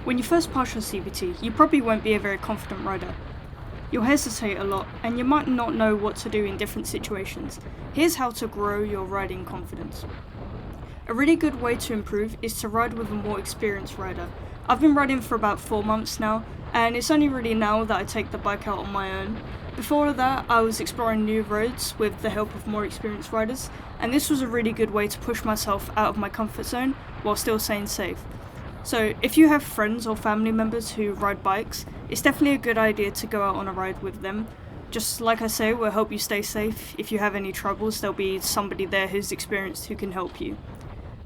When you first pass your CBT, you probably won't be a very confident rider. You'll hesitate a lot, and you might not know what to do in different situations. Here's how to grow your riding confidence. A really good way to improve is to ride with a more experienced rider. I've been riding for about 4 months now, and it's only really now that I take the bike out on my own. Before that, I was exploring new roads with the help of more experienced riders, and this was a really good way to push myself out of my comfort zone while still staying safe. So if you have friends or family members who ride bikes, it's definitely a good idea to go out on a ride with them. Just like I say, we'll help you stay safe. If you have any troubles, there'll be somebody there who's experienced who can help you.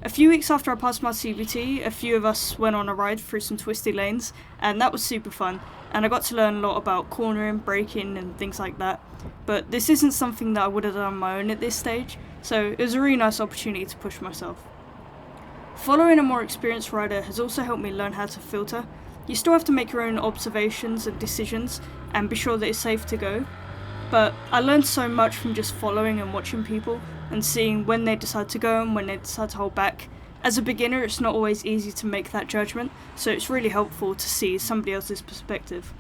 A few weeks after I passed my CBT, a few of us went on a ride through some twisty lanes, and that was super fun, and I got to learn a lot about cornering, braking, and things like that. But this isn't something that I would have done on my own at this stage, so it was a really nice opportunity to push myself. Following a more experienced rider has also helped me learn how to filter. You still have to make your own observations and decisions and be sure that it's safe to go, but I learned so much from just following and watching people and seeing when they decide to go and when they decide to hold back. As a beginner, it's not always easy to make that judgment, so it's really helpful to see somebody else's perspective.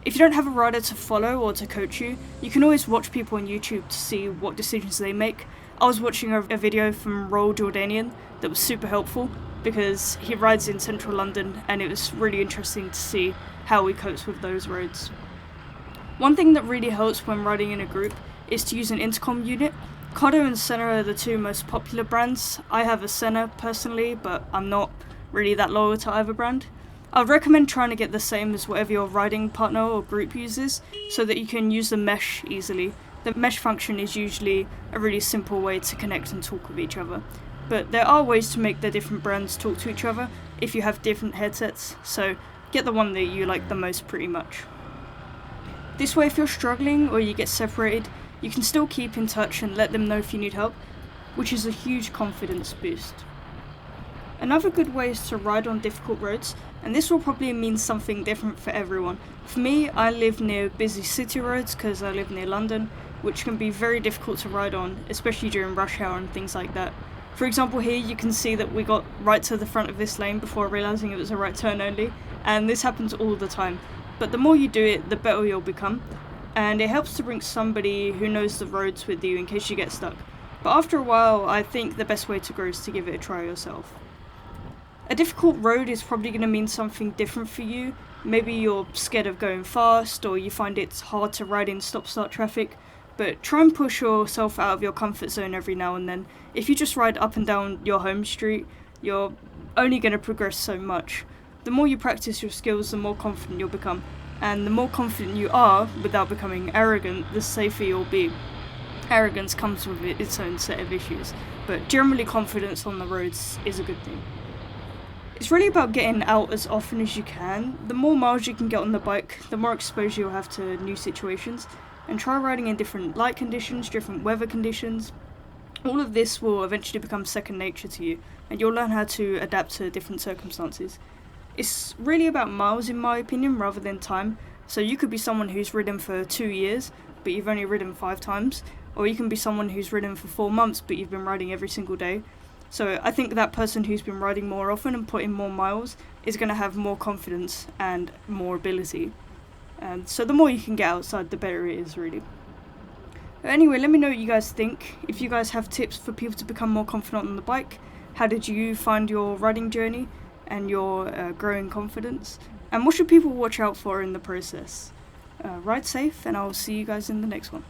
If you don't have a rider to follow or to coach you, you can always watch people on YouTube to see what decisions they make. I was watching a video from Royal Jordanian that was super helpful because he rides in central London, and it was really interesting to see how he copes with those roads. One thing that really helps when riding in a group is to use an intercom unit. Cotto and Senna are the two most popular brands. I have a Senna personally, but I'm not really that loyal to either brand. I'd recommend trying to get the same as whatever your riding partner or group uses so that you can use the mesh easily. The mesh function is usually a really simple way to connect and talk with each other. But there are ways to make the different brands talk to each other if you have different headsets, so get the one that you like the most pretty much. This way, if you're struggling or you get separated, you can still keep in touch and let them know if you need help, which is a huge confidence boost. Another good way is to ride on difficult roads, and this will probably mean something different for everyone. For me, I live near busy city roads because I live near London, which can be very difficult to ride on, especially during rush hour and things like that. For example, here you can see that we got right to the front of this lane before realising it was a right turn only, and this happens all the time. But the more you do it, the better you'll become, and it helps to bring somebody who knows the roads with you in case you get stuck. But after a while, I think the best way to grow is to give it a try yourself. A difficult road is probably going to mean something different for you. Maybe you're scared of going fast, or you find it's hard to ride in stop-start traffic, but try and push yourself out of your comfort zone every now and then. If you just ride up and down your home street, you're only going to progress so much. The more you practice your skills, the more confident you'll become, and the more confident you are without becoming arrogant, the safer you'll be. Arrogance comes with its own set of issues, but generally confidence on the roads is a good thing. It's really about getting out as often as you can. The more miles you can get on the bike, the more exposure you'll have to new situations, and try riding in different light conditions, different weather conditions. All of this will eventually become second nature to you, and you'll learn how to adapt to different circumstances. It's really about miles in my opinion rather than time, so you could be someone who's ridden for 2 years but you've only ridden 5 times, or you can be someone who's ridden for 4 months but you've been riding every single day. So I think that person who's been riding more often and putting more miles is going to have more confidence and more ability. And so the more you can get outside, the better it is, really. But anyway, let me know what you guys think. If you guys have tips for people to become more confident on the bike, how did you find your riding journey and your growing confidence? And what should people watch out for in the process? Ride safe, and I'll see you guys in the next one.